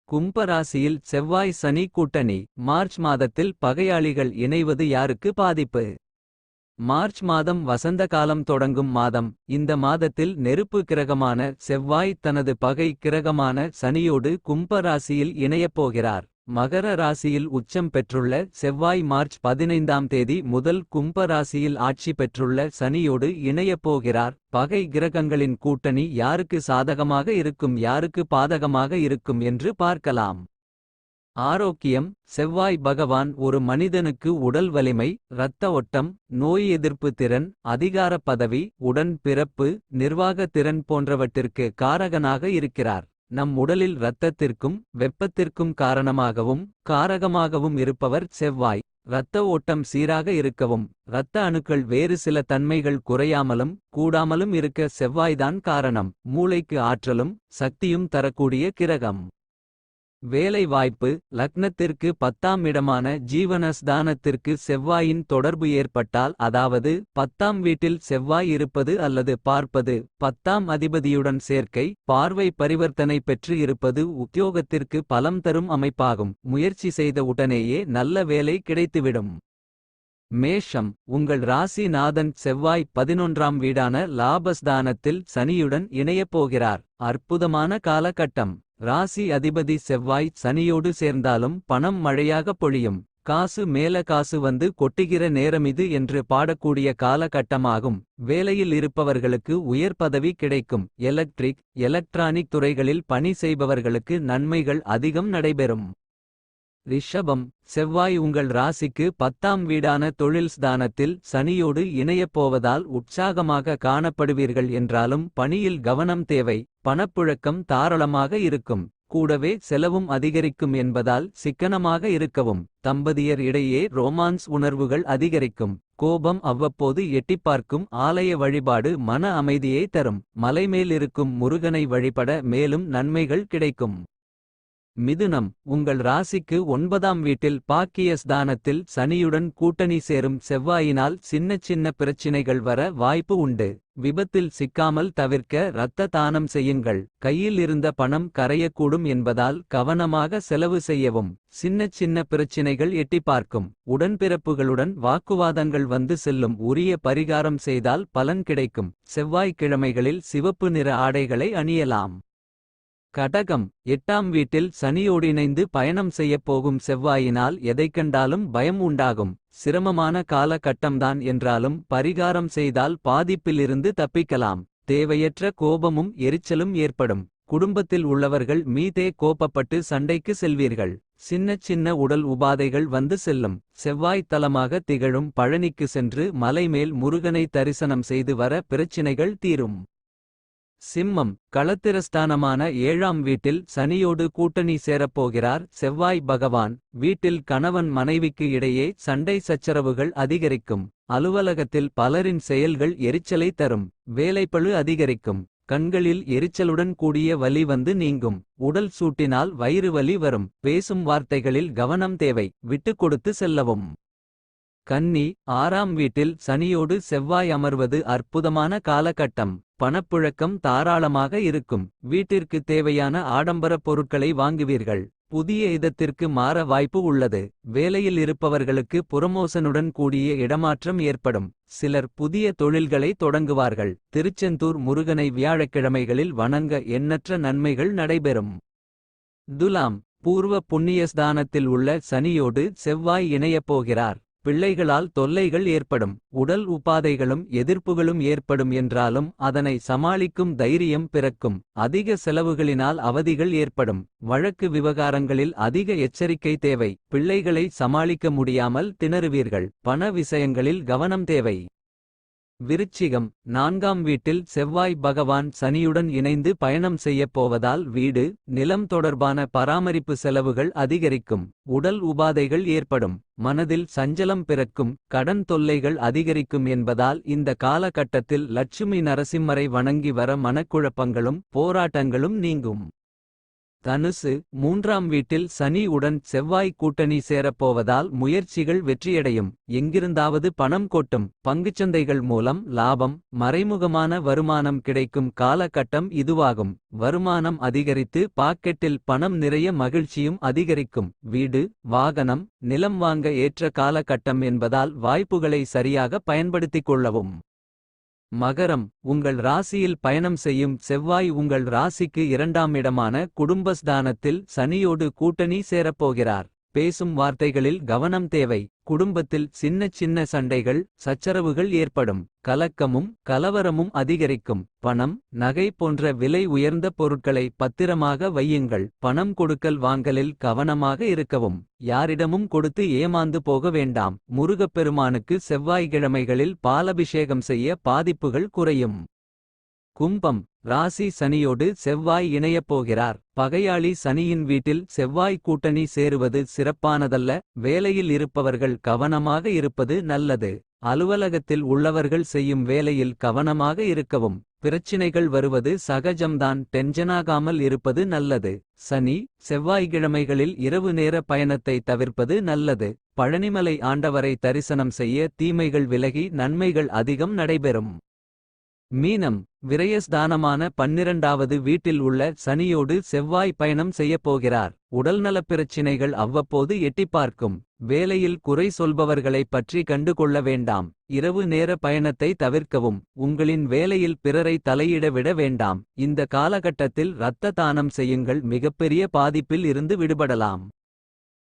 கும்பராசியில் செவ்வாய் சனி கூட்டணி. மார்ச் மாதத்தில் பகையாளிகள் இணைவது யாருக்கு பாதிப்பு? மார்ச் மாதம் வசந்த காலம் தொடங்கும் மாதம். இந்த மாதத்தில் நெருப்பு கிரகமான செவ்வாய் தனது பகை கிரகமான சனியோடு கும்ப ராசியில் இணையப்போகிறார். மகர ராசியில் உச்சம் பெற்றுள்ள செவ்வாய் மார்ச் 15ஆம் தேதி முதல் கும்ப ராசியில் ஆட்சி பெற்றுள்ள சனியோடு இணையப்போகிறார். பகை கிரகங்களின் கூட்டணி யாருக்கு சாதகமாக இருக்கும் யாருக்கு பாதகமாக இருக்கும் என்று பார்க்கலாம். ஆரோக்கியம். செவ்வாய் பகவான் ஒரு மனிதனுக்கு உடல் வலிமை, இரத்த ஓட்டம், நோய் எதிர்ப்பு திறன், அதிகார பதவி, உடன் பிறப்பு, நிர்வாக திறன் போன்றவற்றிற்கு காரகனாக இருக்கிறார். நம் உடலில் இரத்தத்திற்கும் வெப்பத்திற்கும் காரகமாகவும் இருப்பவர் செவ்வாய். இரத்த ஓட்டம் சீராக இருக்கவும் இரத்த அணுக்கள் வேறு சில தன்மைகள் குறையாமலும் கூடாமலும் இருக்க செவ்வாய்தான் காரணம். மூளைக்கு ஆற்றலும் சக்தியும் தரக்கூடிய கிரகம். வேலை வாய்ப்பு. லக்னத்திற்கு 10ஆம் இடமான ஜீவனஸ்தானத்திற்கு செவ்வாயின் தொடர்பு ஏற்பட்டால், அதாவது 10ஆம் வீட்டில் செவ்வாய் இருப்பது அல்லது பார்ப்பது, 10ஆம் அதிபதியுடன் சேர்க்கை பார்வை பரிவர்த்தனை பெற்று இருப்பது உத்தியோகத்திற்கு பலம் தரும் அமைப்பாகும். முயற்சி செய்த உடனேயே நல்ல வேலை கிடைத்துவிடும். மேஷம். உங்கள் ராசி நாதன் செவ்வாய் 11ஆம் வீடான லாபஸ்தானத்தில் சனியுடன் இணையப்போகிறார். அற்புதமான காலகட்டம். ராசி அதிபதி செவ்வாய் சனியோடு சேர்ந்தாலும் பணம் மழையாக பொழியும். காசு மேல காசு வந்து கொட்டுகிற நேரமிது என்று பாடக்கூடிய காலகட்டமாகும். வேலையில் இருப்பவர்களுக்கு உயர் பதவி கிடைக்கும். எலக்ட்ரானிக் துறைகளில் பணி செய்பவர்களுக்கு நன்மைகள் அதிகம் நடைபெறும். ரிஷபம். செவ்வாய் உங்கள் ராசிக்கு 10ஆம் வீடான தொழில் ஸ்தானத்தில் சனியோடு இணையப்போவதால் உற்சாகமாக காணப்படுவீர்கள் என்றாலும் பணியில் கவனம் தேவை. பணப்புழக்கம் தாராளமாக இருக்கும். கூடவே செலவும் அதிகரிக்கும் என்பதால் சிக்கனமாக இருக்கவும். தம்பதியர் இடையே ரோமான்ஸ் உணர்வுகள் அதிகரிக்கும். கோபம் அவ்வப்போது எட்டிப்பார்க்கும். ஆலய வழிபாடு மன அமைதியை தரும். மலைமேல் இருக்கும் முருகனை வழிபட மேலும் நன்மைகள் கிடைக்கும். மிதுனம். உங்கள் ராசிக்கு 9ஆம் வீட்டில் பாக்கியஸ்தானத்தில் சனியுடன் கூட்டணி சேரும் செவ்வாயினால் சின்ன பிரச்சினைகள் வர வாய்ப்பு உண்டு. விபத்தில் சிக்காமல் தவிர்க்க இரத்த தானம் செய்யுங்கள். கையில் இருந்த பணம் கரையக்கூடும் என்பதால் கவனமாக செலவு செய்யவும். சின்ன பிரச்சினைகள் எட்டிப்பார்க்கும். உடன்பிறப்புகளுடன் வாக்குவாதங்கள் வந்து செல்லும். உரிய பரிகாரம் செய்தால் பலன் கிடைக்கும். செவ்வாய்க்கிழமைகளில் சிவப்பு நிற ஆடைகளை அணியலாம். கடகம். 8ஆம் வீட்டில் சனியோடு இணைந்து பயணம் செய்யப்போகும் செவ்வாயினால் எதைக்கண்டாலும் பயம் உண்டாகும். சிரமமான காலகட்டம்தான் என்றாலும் பரிகாரம் செய்தால் பாதிப்பிலிருந்து தப்பிக்கலாம். தேவையற்ற கோபமும் எரிச்சலும் ஏற்படும். குடும்பத்தில் உள்ளவர்கள் மீதே கோபப்பட்டு சண்டைக்கு செல்வீர்கள். சின்ன உடல் உபாதைகள் வந்து செல்லும். செவ்வாய் தலமாக திகழும் பழனிக்கு சென்று மலைமேல் முருகனை தரிசனம் செய்து வர பிரச்சினைகள் தீரும். சிம்மம். களத்திரஸ்தானமான 7ஆம் வீட்டில் சனியோடு கூட்டணி சேரப்போகிறார் செவ்வாய் பகவான். வீட்டில் கணவன் மனைவிக்கு இடையே சண்டை சச்சரவுகள் அதிகரிக்கும். அலுவலகத்தில் பலரின் செயல்கள் எரிச்சலை தரும். வேலைப்பளு அதிகரிக்கும். கண்களில் எரிச்சலுடன் கூடிய வலி வந்து நீங்கும். உடல் சூட்டினால் வயிறு வலி வரும். பேசும் வார்த்தைகளில் கவனம் தேவை. விட்டுக் கொடுத்து செல்லவும். கன்னி. 6ஆம் வீட்டில் சனியோடு செவ்வாய் அமர்வது அற்புதமான காலகட்டம். பணப்புழக்கம் தாராளமாக இருக்கும். வீட்டிற்கு தேவையான ஆடம்பரப் பொருட்களை வாங்குவீர்கள். புதிய இடத்திற்கு மாற வாய்ப்பு உள்ளது. வேலையில் இருப்பவர்களுக்கு புரமோசனுடன் கூடிய இடமாற்றம் ஏற்படும். சிலர் புதிய தொழில்களை தொடங்குவார்கள். திருச்செந்தூர் முருகனை வியாழக்கிழமைகளில் வணங்க எண்ணற்ற நன்மைகள் நடைபெறும். துலாம். பூர்வ புண்ணியஸ்தானத்தில் உள்ள சனியோடு செவ்வாய் இணையப்போகிறார். பிள்ளைகளால் தொல்லைகள் ஏற்படும். உடல் உபாதைகளும் எதிர்ப்புகளும் ஏற்படும் என்றாலும் அதனை சமாளிக்கும் தைரியம் பிறக்கும். அதிக செலவுகளினால் அவதிகள் ஏற்படும். வழக்கு விவகாரங்களில் அதிக எச்சரிக்கை தேவை. பிள்ளைகளை சமாளிக்க முடியாமல் திணறுவீர்கள். பண விஷயங்களில் கவனம் தேவை. விருச்சிகம். 4ஆம் வீட்டில் செவ்வாய் பகவான் சனியுடன் இணைந்து பயணம் செய்யப் போவதால் வீடு, நிலம் தொடர்பான பராமரிப்பு செலவுகள் அதிகரிக்கும். உடல் உபாதைகள் ஏற்படும். மனதில் சஞ்சலம் பிறக்கும். கடன் தொல்லைகள் அதிகரிக்கும் என்பதால் இந்த காலகட்டத்தில் லட்சுமி நரசிம்மரை வணங்கி வர மனக்குழப்பங்களும் போராட்டங்களும் நீங்கும். தனுசு, மூன்றாம் வீட்டில் சனி உடன் செவ்வாய் கூட்டணி சேரப்போவதால் முயற்சிகள் வெற்றியடையும். எங்கிருந்தாவது பணம் கொட்டும். பங்குச்சந்தைகள் மூலம் லாபம், மறைமுகமான வருமானம் கிடைக்கும் காலகட்டம் இதுவாகும். வருமானம் அதிகரித்து பாக்கெட்டில் பணம் நிறைய, மகிழ்ச்சியும் அதிகரிக்கும். வீடு, வாகனம், நிலம் வாங்க ஏற்ற காலகட்டம் என்பதால் வாய்ப்புகளை சரியாக பயன்படுத்திக் கொள்ளவும். மகரம், உங்கள் ராசியில் பயணம் செய்யும் செவ்வாய் உங்கள் ராசிக்கு இரண்டாம் இடமான குடும்பஸ்தானத்தில் சனியோடு கூட்டணி சேரப்போகிறார். பேசும் வார்த்தைகளில் கவனம் தேவை. குடும்பத்தில் சின்ன சின்ன சண்டைகள், சச்சரவுகள் ஏற்படும். கலக்கமும் கலவரமும் அதிகரிக்கும். பணம், நகை போன்ற விலை உயர்ந்த பொருட்களை பத்திரமாக வையுங்கள். பணம் கொடுக்கல் வாங்கலில் கவனமாக இருக்கவும். யாரிடமும் கொடுத்து ஏமாந்து போக வேண்டாம். முருகப்பெருமானுக்கு செவ்வாய்க்கிழமைகளில் பாலபிஷேகம் செய்ய பாதிப்புகள் குறையும். கும்பம், ராசி சனியோடு செவ்வாய் இணையப் போகிறார். பகையாளி சனியின் வீட்டில் செவ்வாய் கூட்டணி சேருவது சிறப்பானதல்ல. வேலையில் இருப்பவர்கள் கவனமாக இருப்பது நல்லது. அலுவலகத்தில் உள்ளவர்கள் செய்யும் வேலையில் கவனமாக இருக்கவும். பிரச்சினைகள் வருவது சகஜம்தான், டென்ஷனாகாமல் இருப்பது நல்லது. சனி, செவ்வாய்க்கிழமைகளில் இரவு நேர பயணத்தை தவிர்ப்பது நல்லது. பழனிமலை ஆண்டவரை தரிசனம் செய்ய தீமைகள் விலகி நன்மைகள் அதிகம் நடைபெறும். மீனம், விரயஸ்தானமான 12வது வீட்டில் உள்ள சனியோடு செவ்வாய் பயணம் செய்யப்போகிறார். உடல்நலப் பிரச்சினைகள் அவ்வப்போது எட்டிப்பார்க்கும். வேலையில் குறை சொல்பவர்களைப் பற்றி கண்டுகொள்ள வேண்டாம். இரவு நேர பயணத்தை தவிர்க்கவும். உங்களின் வேலையில் பிறரை தலையிட விட வேண்டாம். இந்த காலகட்டத்தில் இரத்த தானம் செய்யுங்கள், மிகப்பெரிய பாதிப்பில் இருந்து விடுபடலாம்.